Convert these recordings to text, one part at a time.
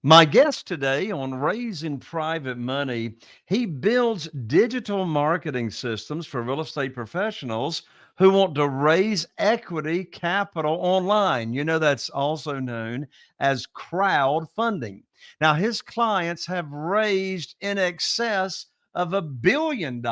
My guest today on Raising Private Money, he builds digital marketing systems for real estate professionals who want to raise equity capital online. That's also known as crowdfunding. Now, his clients have raised in excess of $1 billion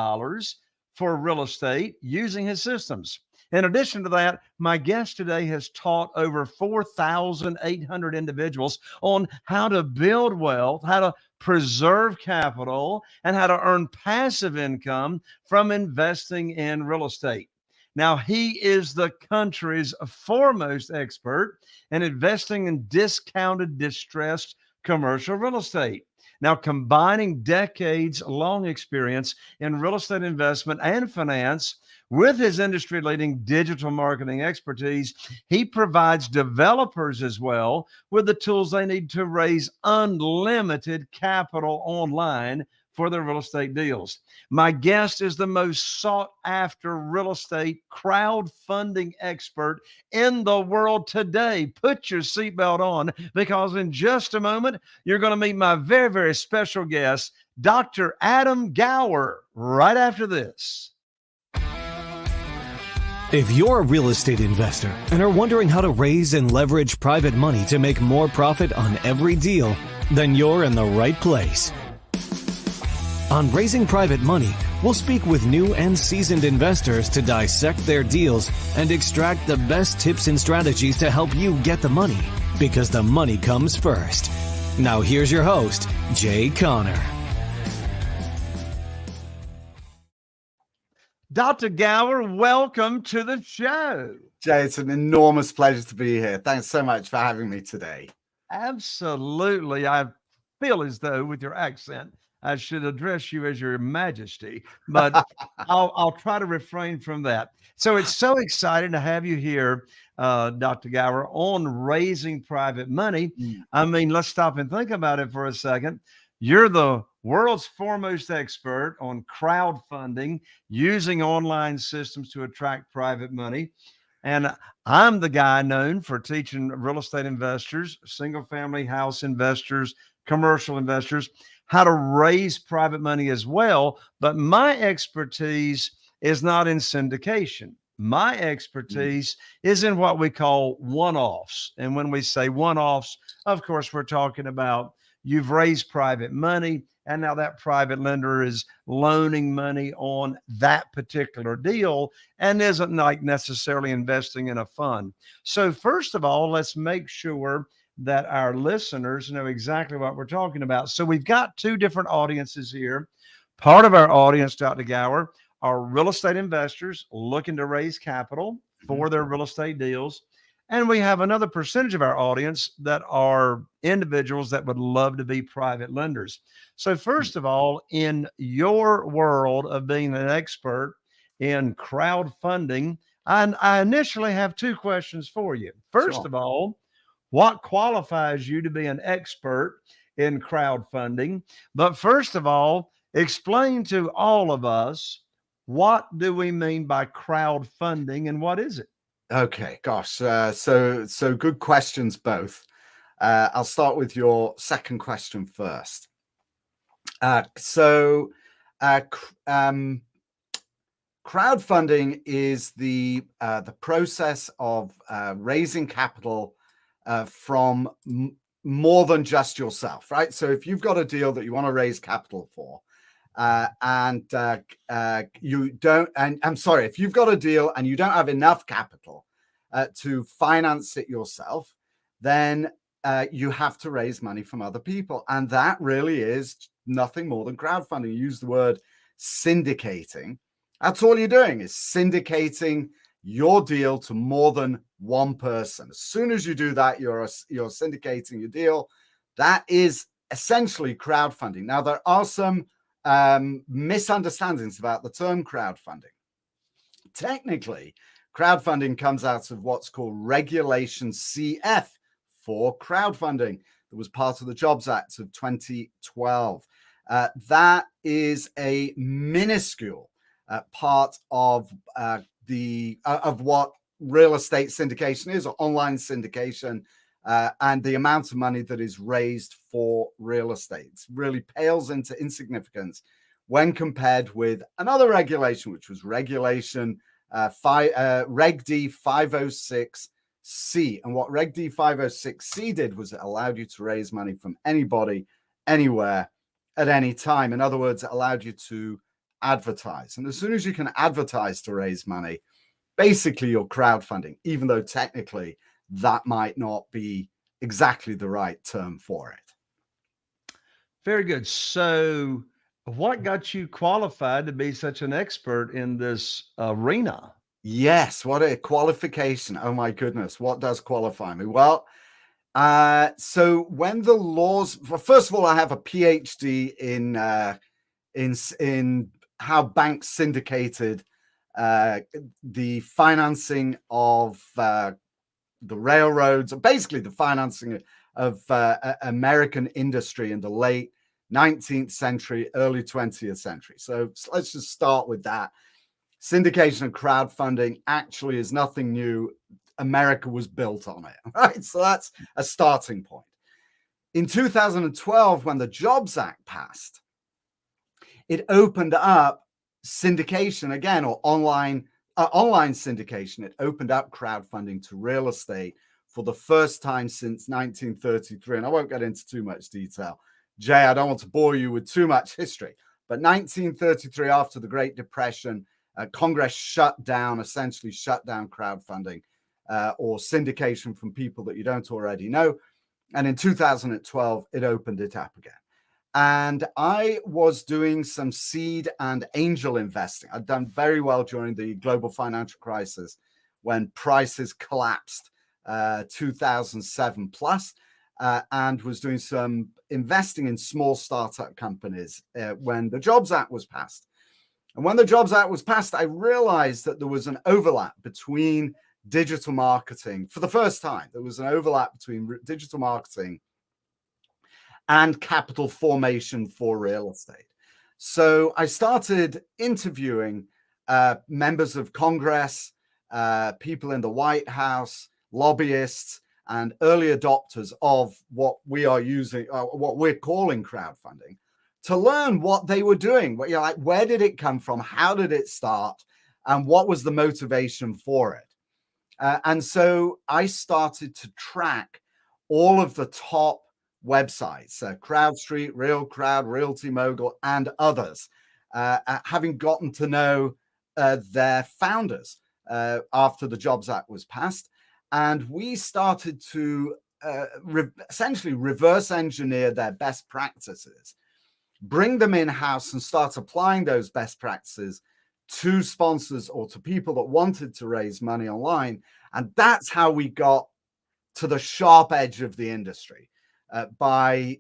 for real estate using his systems. In addition to that, my guest today has taught over 4,800 individuals on how to build wealth, how to preserve capital, and how to earn passive income from investing in real estate. Now, he is the country's foremost expert in investing in discounted, distressed commercial real estate. Now, combining decades long experience in real estate investment and finance with his industry leading digital marketing expertise, he provides developers as well with the tools they need to raise unlimited capital online for their real estate deals. My guest is the most sought after real estate crowdfunding expert in the world today. Put your seatbelt on because in just a moment, you're going to meet my very, very special guest, Dr. Adam Gower, right after this. If you're a real estate investor and are wondering how to raise and leverage private money to make more profit on every deal, then you're in the right place. On Raising Private Money, we'll speak with new and seasoned investors to dissect their deals and extract the best tips and strategies to help you get the money, because the money comes first. Now here's your host, Jay Conner. Dr. Gower, welcome to the show. Jay, it's an enormous pleasure to be here. Thanks so much for having me today. Absolutely. I feel as though with your accent, I should address you as your majesty, but I'll try to refrain from that. So it's so exciting to have you here, Dr. Gower, on Raising Private Money. I mean, let's stop and think about it for a second. You're the world's foremost expert on crowdfunding using online systems to attract private money. And I'm the guy known for teaching real estate investors, single family house investors, commercial investors, how to raise private money as well. But my expertise is not in syndication. My expertise is in what we call one-offs. And when we say one-offs, of course, we're talking about you've raised private money, and now that private lender is loaning money on that particular deal and isn't like necessarily investing in a fund. So first of all, let's make sure that our listeners know exactly what we're talking about. So we've got two different audiences here. Part of our audience, Dr. Gower, are real estate investors looking to raise capital for their real estate deals. And we have another percentage of our audience that are individuals that would love to be private lenders. So first of all, in your world of being an expert in crowdfunding, I initially have two questions for you. First of all, what qualifies you to be an expert in crowdfunding? But first of all, explain to all of us, what do we mean by crowdfunding and what is it? Okay, gosh, so good questions both. I'll start with your second question first. Crowdfunding is the process of raising capital from more than just yourself, right? So if you've got a deal that you want to raise capital for, if you've got a deal and you don't have enough capital to finance it yourself, then you have to raise money from other people. And that really is nothing more than crowdfunding. You use the word syndicating. That's all you're doing, is syndicating your deal to more than one person. As soon as you do that, you're syndicating your deal. That is essentially crowdfunding. Now, there are some misunderstandings about the term crowdfunding. Technically, crowdfunding comes out of what's called Regulation CF for crowdfunding. That was part of the Jobs Act of 2012. That is a minuscule part of what real estate syndication is, or online syndication. and the amount of money that is raised for real estate really pales into insignificance when compared with another regulation, which was regulation Reg D 506C. And what Reg D 506C did was it allowed you to raise money from anybody, anywhere, at any time. In other words, it allowed you to advertise. And as soon as you can advertise to raise money, basically you're crowdfunding, even though technically that might not be exactly the right term for it. Very good. So, what got you qualified to be such an expert in this arena? Yes, what a qualification. Oh my goodness, what does qualify me? Well, so when the laws, well, first of all, I have a PhD in how banks syndicated the financing of the railroads, basically the financing of American industry in the late 19th century, early 20th century. So let's just start with that. Syndication and crowdfunding actually is nothing new. America was built on it, right? So that's a starting point. In 2012, when the Jobs Act passed, it opened up syndication again, or online syndication. It opened up crowdfunding to real estate for the first time since 1933. And I won't get into too much detail. Jay, I don't want to bore you with too much history, but 1933, after the Great Depression, Congress essentially shut down crowdfunding or syndication from people that you don't already know. And in 2012, it opened it up again. And I was doing some seed and angel investing. I'd done very well during the global financial crisis when prices collapsed 2007 plus, and was doing some investing in small startup companies when the Jobs Act was passed. And when the Jobs Act was passed, I realized that there was an overlap between digital marketing. For the first time, there was an overlap between digital marketing and capital formation for real estate. So I started interviewing members of Congress, people in the White House, lobbyists, and early adopters of what we are using, what we're calling crowdfunding, to learn what they were doing. Like, where did it come from? How did it start? And what was the motivation for it? And so I started to track all of the top websites, CrowdStreet, Real Crowd, Realty Mogul, and others, having gotten to know their founders after the Jobs Act was passed. And we started to essentially reverse engineer their best practices, bring them in-house and start applying those best practices to sponsors or to people that wanted to raise money online. And that's how we got to the sharp edge of the industry, by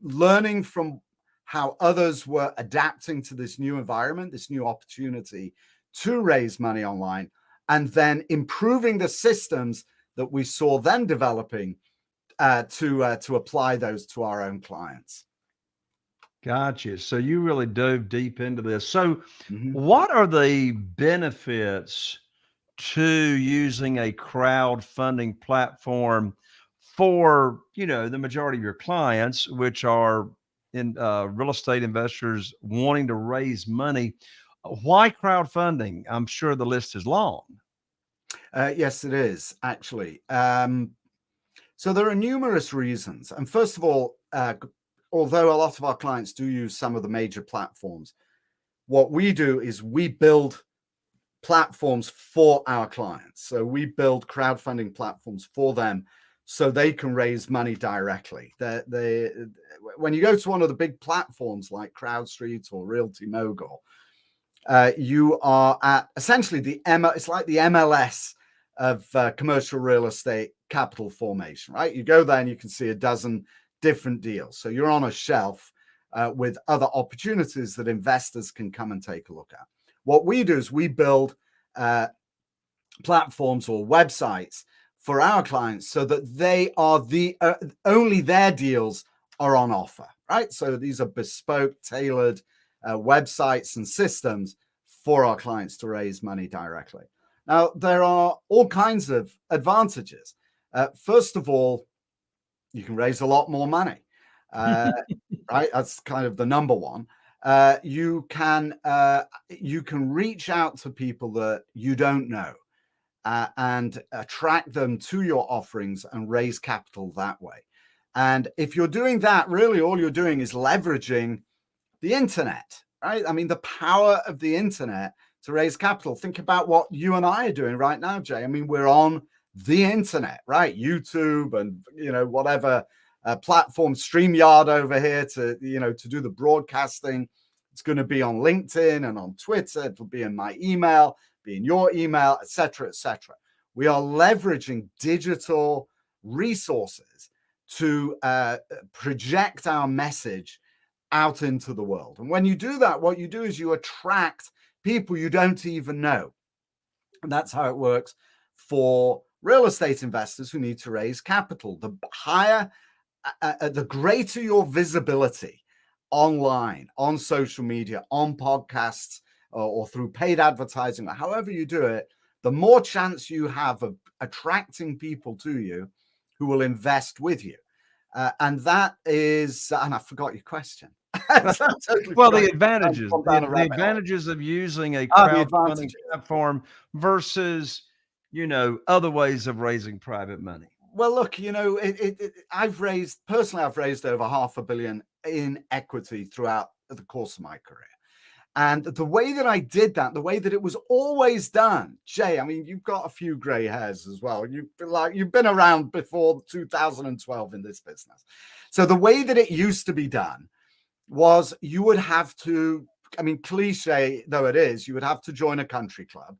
learning from how others were adapting to this new environment, this new opportunity to raise money online, and then improving the systems that we saw them developing to apply those to our own clients. Gotcha. So you really dove deep into this. So what are the benefits to using a crowdfunding platform for, the majority of your clients, which are in real estate investors wanting to raise money? Why crowdfunding? I'm sure the list is long. Yes, it is, actually. So there are numerous reasons. And first of all, although a lot of our clients do use some of the major platforms, what we do is we build platforms for our clients. So we build crowdfunding platforms for them so they can raise money directly. When you go to one of the big platforms like CrowdStreet or Realty Mogul, you are at essentially it's like the MLS of commercial real estate capital formation, right? You go there and you can see a dozen different deals. So you're on a shelf with other opportunities that investors can come and take a look at. What we do is we build platforms or websites for our clients so that they are only their deals are on offer, right? So these are bespoke, tailored websites and systems for our clients to raise money directly. Now, there are all kinds of advantages. First of all, you can raise a lot more money, right? That's kind of the number one. You can reach out to people that you don't know and attract them to your offerings and raise capital that way. And if you're doing that, really all you're doing is leveraging the internet, right? I mean, the power of the internet to raise capital. Think about what you and I are doing right now, Jay. I mean, we're on the internet, right? YouTube and, whatever platform, StreamYard over here to do the broadcasting. It's going to be on LinkedIn and on Twitter. It'll be in my email, be in your email, etc., etc. We are leveraging digital resources to project our message out into the world. And when you do that, what you do is you attract people you don't even know. And that's how it works for real estate investors who need to raise capital. The higher, the greater your visibility online, on social media, on podcasts, or through paid advertising, or however you do it, the more chance you have of attracting people to you who will invest with you. And that is, and I forgot your question. Well, the advantages of using a crowdfunding platform versus, other ways of raising private money. Well, look, I've raised over $500 million in equity throughout the course of my career. And the way that I did that, the way that it was always done, Jay, I mean, you've got a few gray hairs as well. You've been around before 2012 in this business. So the way that it used to be done was you would have to, I mean, cliche though it is, you would have to join a country club.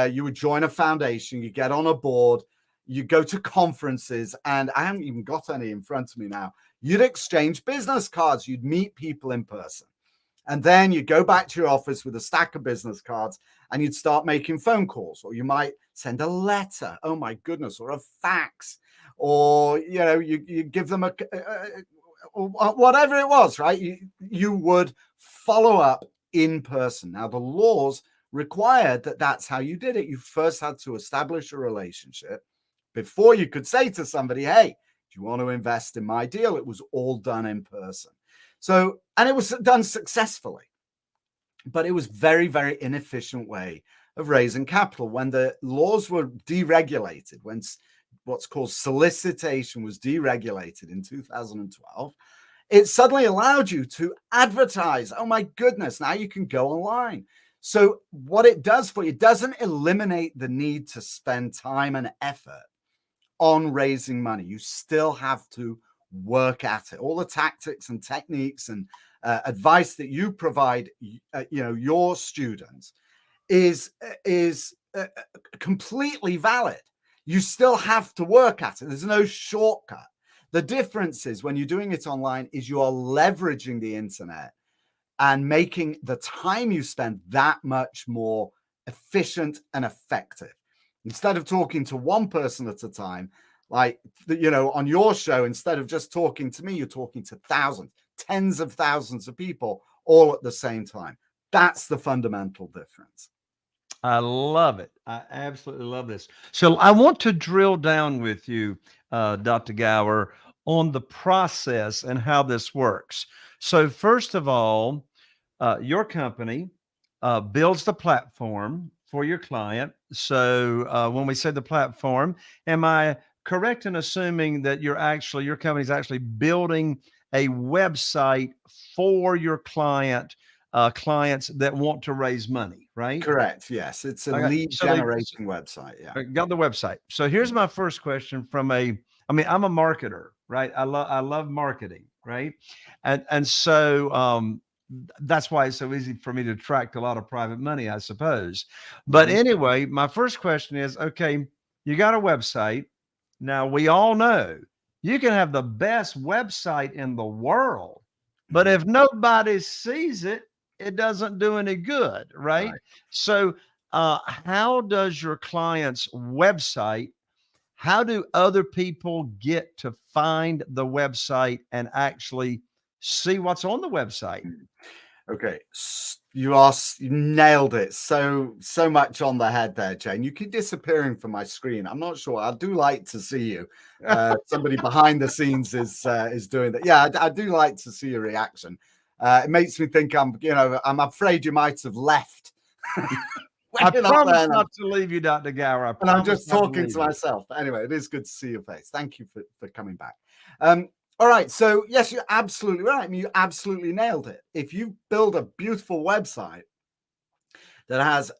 You would join a foundation, you get on a board, you go to conferences, and I haven't even got any in front of me now. You'd exchange business cards, you'd meet people in person. And then you go back to your office with a stack of business cards and you'd start making phone calls, or you might send a letter, oh my goodness, or a fax, or, you give them whatever it was, right? You would follow up in person. Now, the laws required that that's how you did it. You first had to establish a relationship before you could say to somebody, hey, do you want to invest in my deal? It was all done in person. So, and it was done successfully, but it was very, very inefficient way of raising capital. When the laws were deregulated, when what's called solicitation was deregulated in 2012, it suddenly allowed you to advertise. Oh my goodness, now you can go online. So what it does for you, it doesn't eliminate the need to spend time and effort on raising money. You still have to work at it. All the tactics and techniques and advice that you provide, your students is completely valid. You still have to work at it. There's no shortcut. The difference is when you're doing it online is you are leveraging the internet and making the time you spend that much more efficient and effective. Instead of talking to one person at a time, like, on your show, instead of just talking to me, you're talking to thousands, tens of thousands of people all at the same time. That's the fundamental difference. I love it. I absolutely love this. So I want to drill down with you, Dr. Gower, on the process and how this works. So first of all, your company builds the platform for your client. So when we say the platform, am I correct in assuming that your company is actually building a website for your clients that want to raise money, right? Correct. Yes. It's a lead generating website. Yeah. Got the website. So here's my first question I'm a marketer, right? I love marketing, right? And so that's why it's so easy for me to attract a lot of private money, I suppose. But anyway, my first question is, okay, you got a website. Now, we all know you can have the best website in the world, but if nobody sees it, it doesn't do any good, right? So how does your client's website, how do other people get to find the website and actually see what's on the website? Okay, you nailed it so much on the head there, Jane. You keep disappearing from my screen. I'm not sure. I do like to see you. Somebody behind the scenes is doing that. Yeah, I do like to see your reaction. It makes me think I'm afraid you might have left. I promise not to leave you, Dr. Gower. And I'm just talking to myself. But anyway, it is good to see your face. Thank you for coming back. All right. So yes, you're absolutely right. I mean, you absolutely nailed it. If you build a beautiful website that has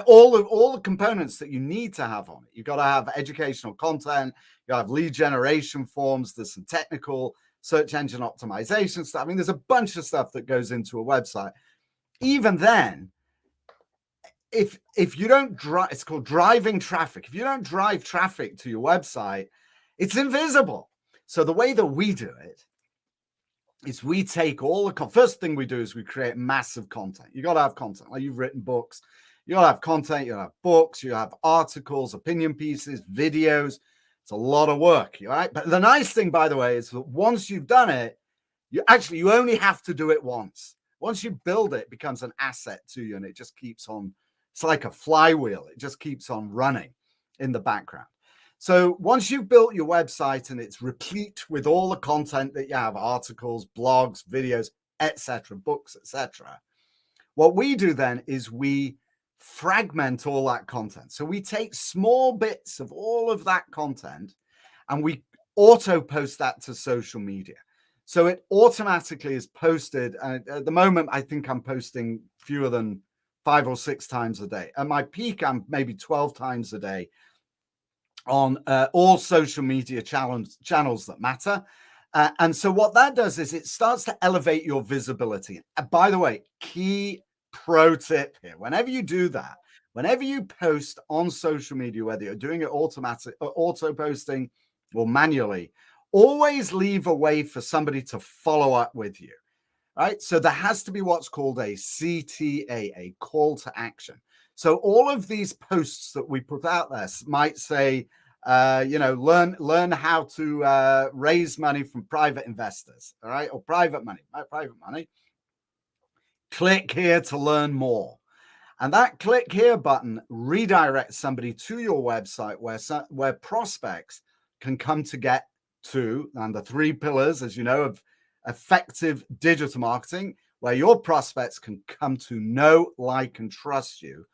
all the components that you need to have on it, you've got to have educational content, you have lead generation forms, there's some technical search engine optimization stuff. I mean, there's a bunch of stuff that goes into a website. Even then, if you don't drive, it's called driving traffic. If you don't drive traffic to your website, it's invisible. So the way that we do it is we take all the first thing we do is we create massive content. You got to have content. Like you've written books, you got to have content. You have books, you have articles, opinion pieces, videos. It's a lot of work, right? But the nice thing, by the way, is that once you've done it, you only have to do it once. Once you build it, it becomes an asset to you, and it just keeps on. It's like a flywheel. It just keeps on running in the background. So once you've built your website and it's replete with all the content that you have, articles, blogs, videos, etc., books, etc., what we do then is we fragment all that content. So we take small bits of all of that content and we auto post that to social media. So it automatically is posted. And at the moment, I think I'm posting fewer than 5 or 6 times a day. At my peak, I'm maybe 12 times a day on all social media channels that matter. And so what that does is it starts to elevate your visibility. By the way, key pro tip here, whenever you do that, whenever you post on social media, whether you're doing it automatic or auto posting or manually, always leave a way for somebody to follow up with you. Right. So there has to be what's called a CTA, a call to action. So all of these posts that we put out there might say, learn how to raise money from private investors. All right. Or private money. Click here to learn more. And that click here button redirects somebody to your website where prospects can come to get to, and the 3 pillars, as you know, of effective digital marketing, where your prospects can come to know, like, and trust you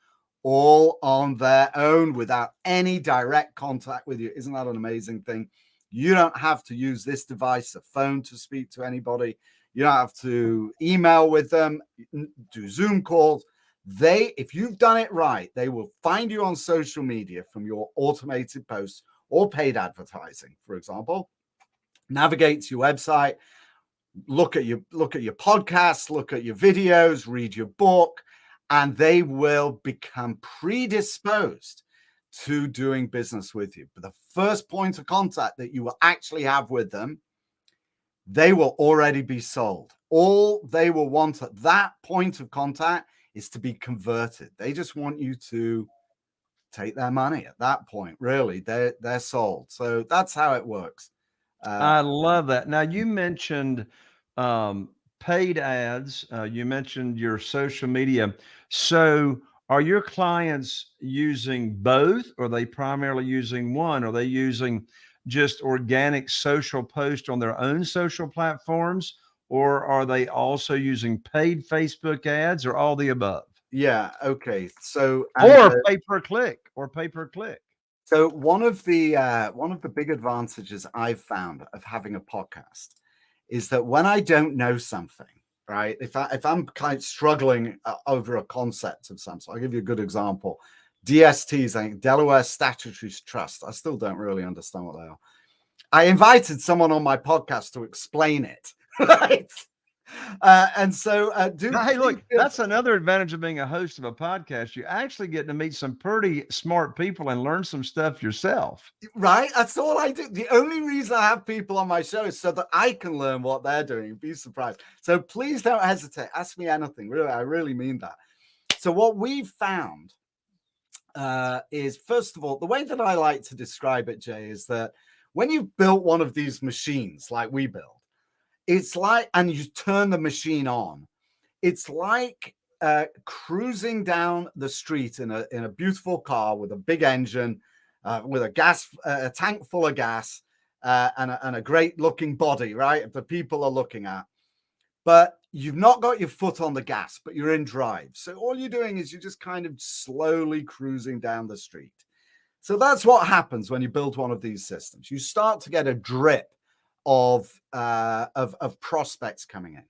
all on their own without any direct contact with you. Isn't that an amazing thing? You don't have to use this device, a phone, to speak to anybody. You don't have to email with them, do Zoom calls. If you've done it right, they will find you on social media from your automated posts or paid advertising, for example, navigate to your website, look at your podcasts, look at your videos, read your book, and they will become predisposed to doing business with you. But the first point of contact that you will actually have with them, they will already be sold. All they will want at that point of contact is to be converted. They just want you to take their money at that point. Really, they're sold. So that's how it works. I love that. Now, you mentioned paid ads. You mentioned your social media. So are your clients using both? Or are they primarily using one? Are they using just organic social posts on their own social platforms? Or are they also using paid Facebook ads, or all the above? Yeah. Okay. So Or pay per click. So one of the big advantages I've found of having a podcast is that when I don't know something, right? If I'm kind of struggling over a concept of something, I'll give you a good example. DSTs, I think Delaware Statutory Trust. I still don't really understand what they are. I invited someone on my podcast to explain it, right? And so hey, look, that's another advantage of being a host of a podcast. You actually get to meet some pretty smart people and learn some stuff yourself. Right? That's all I do. The only reason I have people on my show is so that I can learn what they're doing. Be surprised. So please don't hesitate. Ask me anything. Really, I really mean that. So what we've found is, first of all, the way that I like to describe it, Jay, is that when you've built one of these machines like we build, It's like, and you turn the machine on. It's like cruising down the street in a beautiful car with a big engine, with a tank full of gas, and a great looking body, right? The people are looking at, but you've not got your foot on the gas, but you're in drive. So all you're doing is you're just kind of slowly cruising down the street. So that's what happens when you build one of these systems. You start to get a drip of prospects coming in.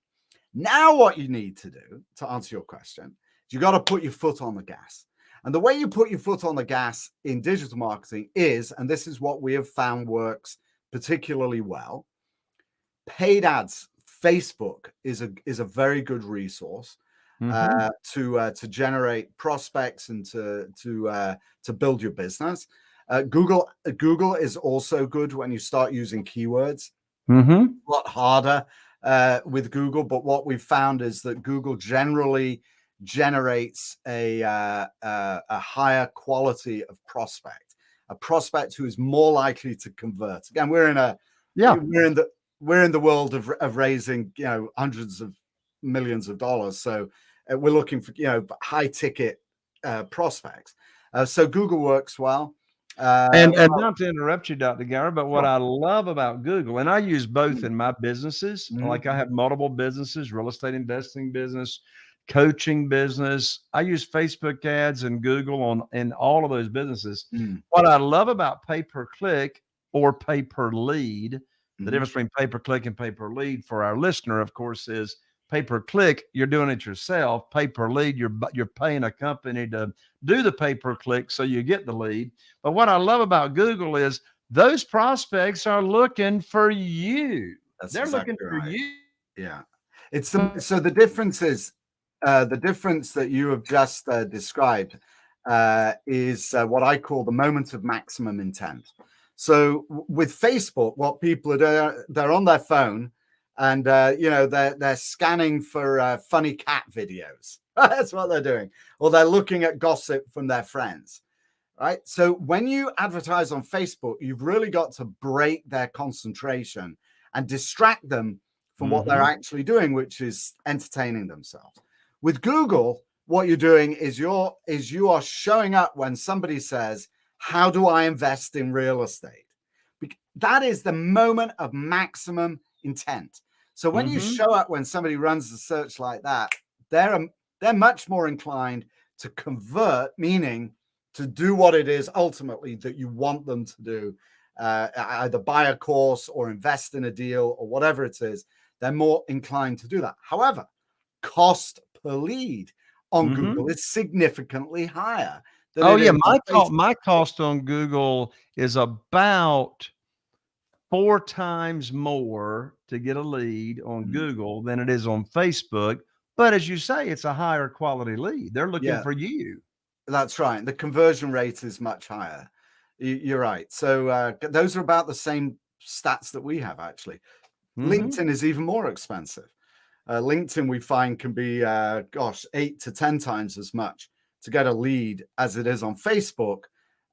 Now, what you need to do, to answer your question, is you got to put your foot on the gas. And the way you put your foot on the gas in digital marketing is, and this is what we have found works particularly well, paid ads. Facebook is a very good resource to generate prospects and to build your business. Google is also good when you start using keywords. A lot harder with Google, but what we've found is that Google generally generates a higher quality of prospect, a prospect who is more likely to convert. Again, we're in the world of raising, hundreds of millions of dollars. So we're looking for, high ticket prospects. So Google works well. And not to interrupt you, Dr. Gower, but what I love about Google, and I use both in my businesses, like I have multiple businesses, real estate investing business, coaching business. I use Facebook ads and Google in all of those businesses. What I love about pay-per-click or pay-per-lead, the difference between pay-per-click and pay-per-lead for our listener, of course, is pay-per-click, you're doing it yourself. Pay-per-lead, you're paying a company to do the pay-per-click so you get the lead. But what I love about Google is those prospects are looking for you. They're looking for you. Yeah. So the difference is the difference that you have just described is what I call the moment of maximum intent. So with Facebook, what people are doing, they're on their phone and they're scanning for funny cat videos. That's what they're doing, or they're looking at gossip from their friends, right? So when you advertise on Facebook, you've really got to break their concentration and distract them from what they're actually doing, which is entertaining themselves. With Google, what you're doing is you are showing up when somebody says, "How do I invest in real estate?" That is the moment of maximum intent. So when you show up when somebody runs a search like that, they're much more inclined to convert, meaning to do what it is ultimately that you want them to do, either buy a course or invest in a deal or whatever it is. They're more inclined to do that. However, cost per lead on Google is significantly higher. My cost on Google is about 4 times more to get a lead on Google than it is on Facebook. But as you say, it's a higher quality lead. They're looking for you. That's right. The conversion rate is much higher. You're right. So those are about the same stats that we have, actually. LinkedIn is even more expensive. LinkedIn, we find, can be, 8 to 10 times as much to get a lead as it is on Facebook.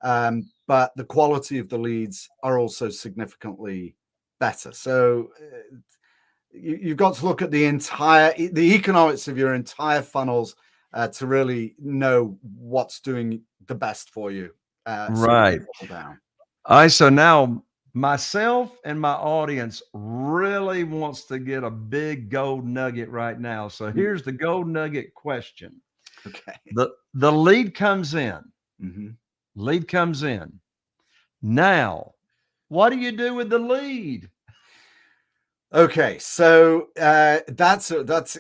But the quality of the leads are also significantly better. So you've got to look at the economics of your entire funnels to really know what's doing the best for you. Right. So now myself and my audience really wants to get a big gold nugget right now. So here's the gold nugget question. Okay. The lead comes in. Lead comes in. Now, what do you do with the lead? Okay, so that's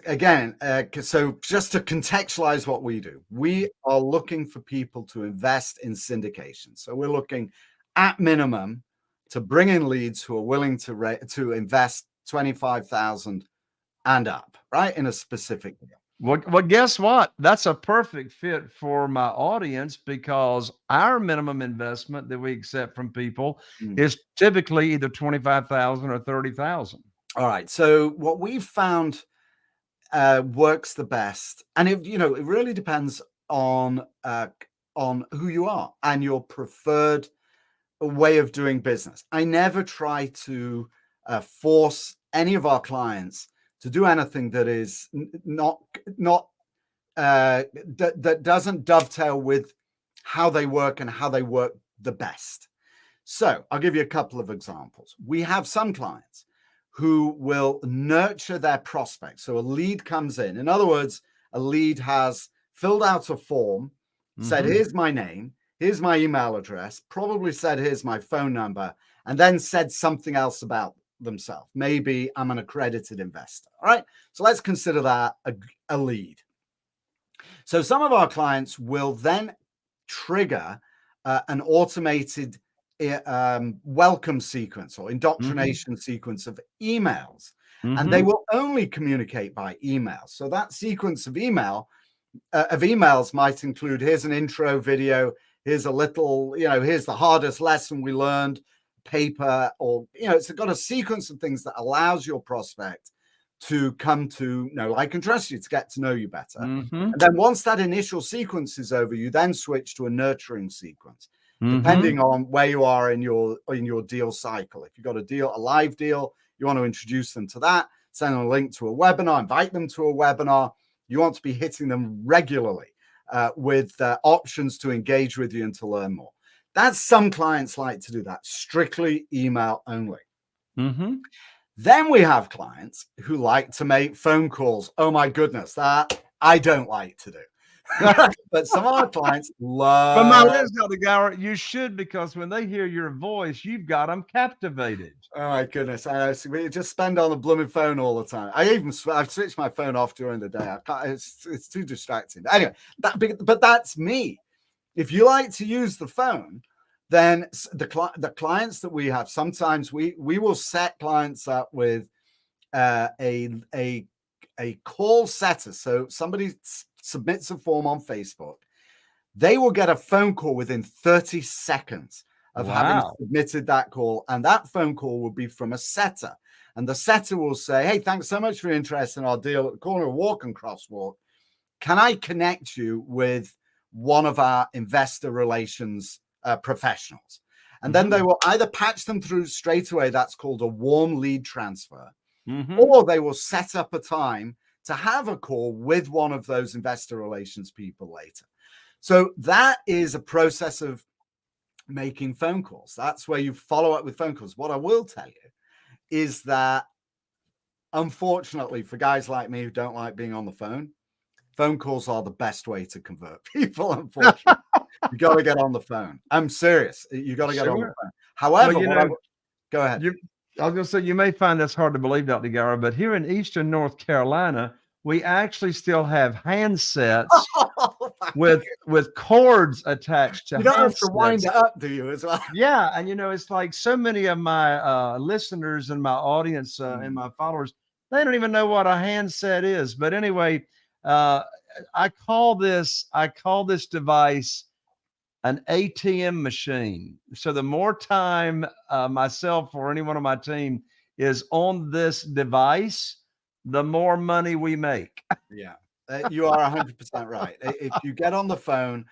again. So just to contextualize what we do, we are looking for people to invest in syndication. So we're looking at minimum to bring in leads who are willing to invest 25,000 and up, right, in a specific deal. Well, guess what? That's a perfect fit for my audience because our minimum investment that we accept from people is typically either 25,000 or 30,000. All right. So what we've found works the best, and it really depends on who you are and your preferred way of doing business. I never try to force any of our clients to do anything that is that doesn't dovetail with how they work and how they work the best. So I'll give you a couple of examples. We have some clients who will nurture their prospects. So a lead comes in. In other words, a lead has filled out a form, said, here's my name, here's my email address, probably said, here's my phone number, and then said something else about themselves. Maybe I'm an accredited investor. All right. So let's consider that a lead. So some of our clients will then trigger an automated welcome sequence or indoctrination sequence of emails. And they will only communicate by email. So that sequence of emails might include, here's an intro video, here's a little, here's the hardest lesson we learned, paper, or, it's got a sequence of things that allows your prospect to come to know, like, and trust you, to get to know you better. And then once that initial sequence is over, you then switch to a nurturing sequence, depending on where you are in your deal cycle. If you've got a live deal, you want to introduce them to that, send them a link to a webinar, invite them to a webinar. You want to be hitting them regularly with options to engage with you and to learn more. That's some clients like to do that, strictly email only. Then we have clients who like to make phone calls. Oh my goodness, that I don't like to do. But some of our clients love. But my list, Dr. Gower, you should, because when they hear your voice, you've got them captivated. Oh my goodness! I know. So we just spend on the blooming phone all the time. I've switched my phone off during the day. It's too distracting. Anyway, but that's me. If you like to use the phone, then the clients that we have, sometimes we will set clients up with a call setter. So somebody submits a form on Facebook, they will get a phone call within 30 seconds of having submitted that call. And that phone call will be from a setter. And the setter will say, hey, thanks so much for your interest in our deal at the corner of Walk and Crosswalk. Can I connect you with one of our investor relations professionals? And then they will either patch them through straight away. That's called a warm lead transfer. Or they will set up a time to have a call with one of those investor relations people later. So that is a process of making phone calls. That's where you follow up with phone calls. What I will tell you is that, unfortunately, for guys like me who don't like being on the phone calls are the best way to convert people, unfortunately. You got to get on the phone. I'm serious. You got to get on the phone. However, go ahead. I was going to say, you may find this hard to believe, Dr. Gower, but here in Eastern North Carolina, we actually still have handsets with cords attached to. You don't have to wind it up, do you, as well? Yeah, and it's like so many of my listeners and my audience and my followers, they don't even know what a handset is. But anyway, I call this device an ATM machine. So the more time myself or anyone on my team is on this device, the more money we make. Yeah, you are 100% right. If you get on the phone,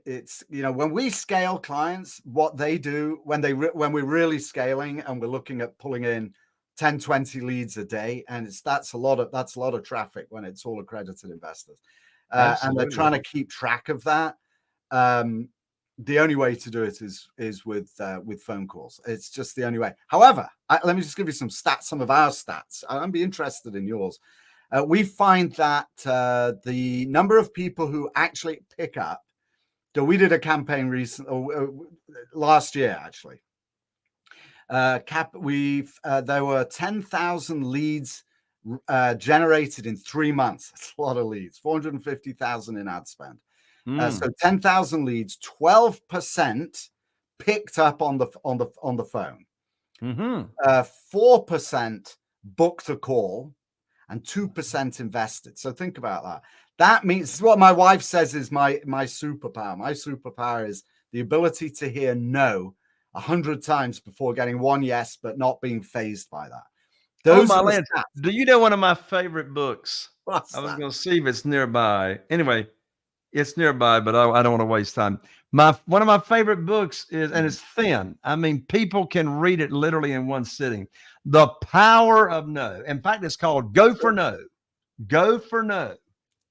it's, when we scale clients, what they do when we're really scaling and we're looking at pulling in 10, 20 leads a day, and that's a lot of traffic when it's all accredited investors, and they're trying to keep track of that. The only way to do it is with phone calls. It's just the only way. However, let me just give you some of our stats. I'd be interested in yours. We find that the number of people who actually pick up. So we did a campaign last year, actually. There were 10,000 leads generated in 3 months. That's a lot of leads. 450,000 in ad spend. So 10,000 leads, 12% picked up on the phone. 4% booked a call, and 2% invested. So think about that. That means what my wife says is my superpower. My superpower is the ability to hear no 100 times before getting one yes, but not being fazed by that. Those are the stats. Do you know one of my favorite books? What's I was that? going to see if it's nearby. Anyway, it's nearby, but I don't want to waste time. One of my favorite books is, and it's thin. I mean, people can read it literally in one sitting. The Power of No. In fact, it's called Go for No. Go for No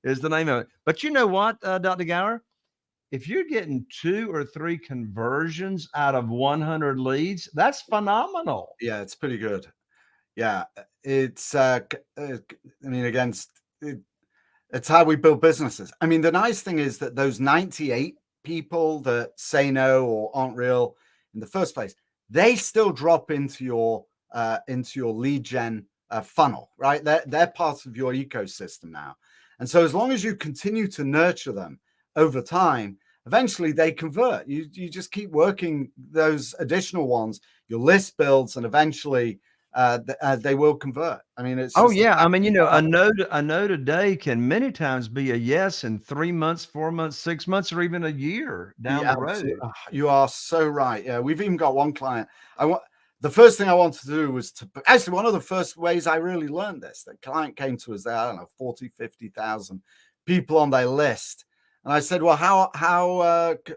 is the name of it. But you know what, Dr. Gower? If you're getting 2 or 3 conversions out of 100 leads, that's phenomenal. Yeah, it's pretty good. Yeah, it's I mean, again, it's how we build businesses. I mean, the nice thing is that those 98 people that say no or aren't real in the first place, they still drop into your lead gen funnel, right? They're part of your ecosystem now. And so as long as you continue to nurture them over time, eventually they convert. You just keep working those additional ones, your list builds, and eventually they will convert. I mean, it's I mean, you know, a no today can many times be a yes in 3 months, 4 months, 6 months, or even a year down the road. You are so right. Yeah, we've even got one client. The first thing I wanted to do was actually, one of the first ways I really learned this, that client came to us, there, I don't know, 40, 50,000 people on their list. And I said, well, how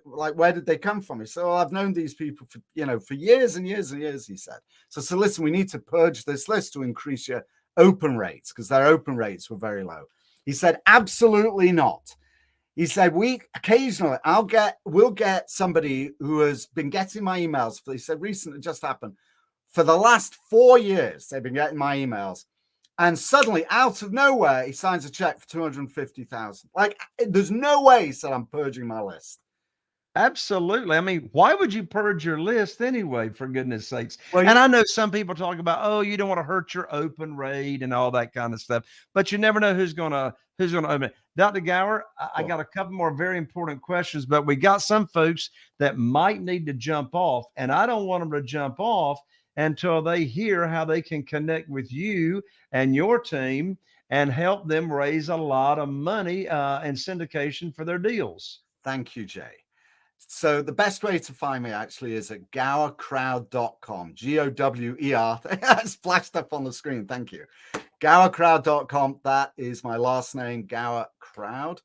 like, where did they come from? He said, well, I've known these people for years and years and years, he said. So listen, we need to purge this list to increase your open rates, because their open rates were very low. He said, absolutely not. He said, occasionally we'll get somebody who has been getting my emails. He said, recently it just happened. For the last 4 years, they've been getting my emails. And suddenly, out of nowhere, he signs a check for 250,000. Like, there's no way, he said, I'm purging my list. Absolutely. I mean, why would you purge your list anyway, for goodness sakes? Well, and I know some people talk about, oh, you don't want to hurt your open rate and all that kind of stuff, but you never know who's gonna open it. Dr. Gower, I got a couple more very important questions, but we got some folks that might need to jump off, and I don't want them to jump off until they hear how they can connect with you and your team and help them raise a lot of money in syndication for their deals. Thank you, Jay. So the best way to find me actually is at gowercrowd.com, Gower. It's flashed up on the screen. Thank you. Gowercrowd.com. That is my last name, Gower Crowd.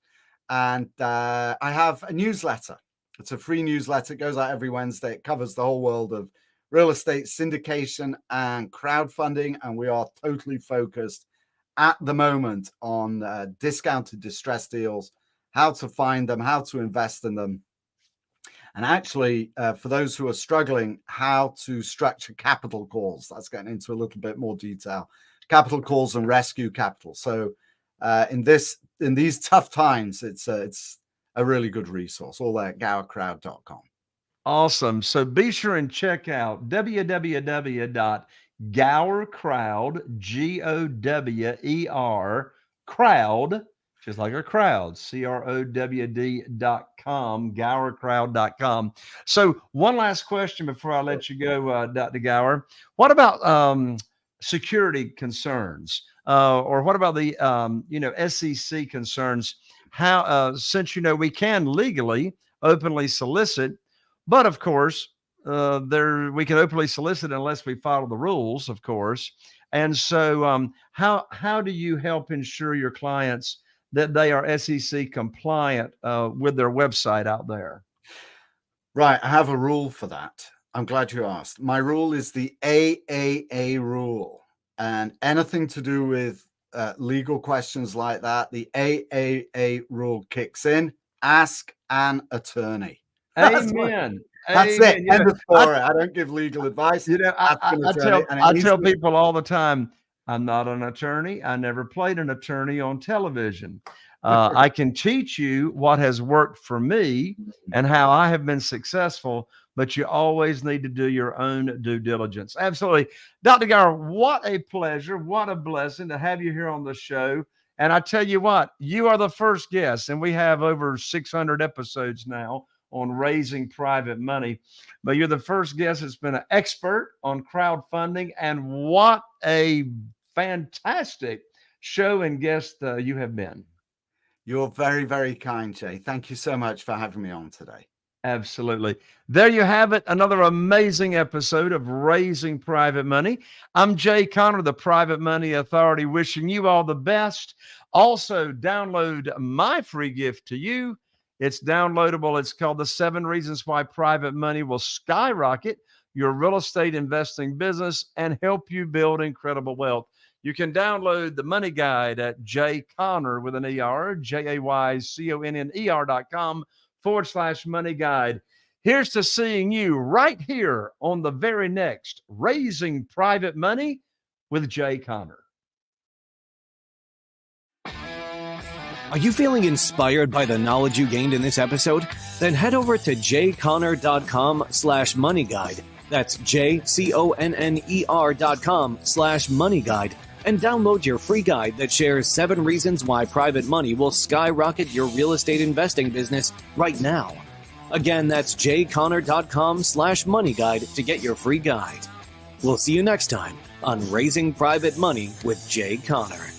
And I have a newsletter. It's a free newsletter. It goes out every Wednesday. It covers the whole world of real estate syndication and crowdfunding. And we are totally focused at the moment on discounted distress deals, how to find them, how to invest in them. And actually, for those who are struggling, how to structure capital calls. That's getting into a little bit more detail. Capital calls and rescue capital. So in these tough times, it's a really good resource. All there at gowercrowd.com. Awesome. So be sure and check out www.gowercrowd, Gower crowd, just like a crowd, crowd.com, gowercrowd.com. So one last question before I let you go, Dr. Gower. What about security concerns? Or what about the, SEC concerns? How, since, we can legally openly solicit, but of course, we can openly solicit unless we follow the rules, of course. And so how do you help ensure your clients that they are SEC compliant with their website out there? Right. I have a rule for that. I'm glad you asked. My rule is the AAA rule. And anything to do with legal questions like that, the AAA rule kicks in. Ask an attorney. Amen. That's it. End of story. I don't give legal advice. I tell people all the time, I'm not an attorney. I never played an attorney on television. I can teach you what has worked for me and how I have been successful, but you always need to do your own due diligence. Absolutely. Dr. Gower, what a pleasure. What a blessing to have you here on the show. And I tell you what, you are the first guest, and we have over 600 episodes now on raising private money, but you're the first guest that's been an expert on crowdfunding, and what a fantastic show and guest you have been. You're very, very kind, Jay. Thank you so much for having me on today. Absolutely. There you have it. Another amazing episode of Raising Private Money. I'm Jay Conner, the Private Money Authority, wishing you all the best. Also, download my free gift to you. It's downloadable. It's called The 7 Reasons Why Private Money Will Skyrocket Your Real Estate Investing Business and Help You Build Incredible Wealth. You can download the money guide at jayconner with an ER, jayconner.com/money guide. Here's to seeing you right here on the very next Raising Private Money with Jay Conner. Are you feeling inspired by the knowledge you gained in this episode? Then head over to jayconner.com/money guide. That's jayconner.com/money guide and download your free guide that shares 7 reasons why private money will skyrocket your real estate investing business right now. Again, that's jayconner.com/money guide to get your free guide. We'll see you next time on Raising Private Money with Jay Conner.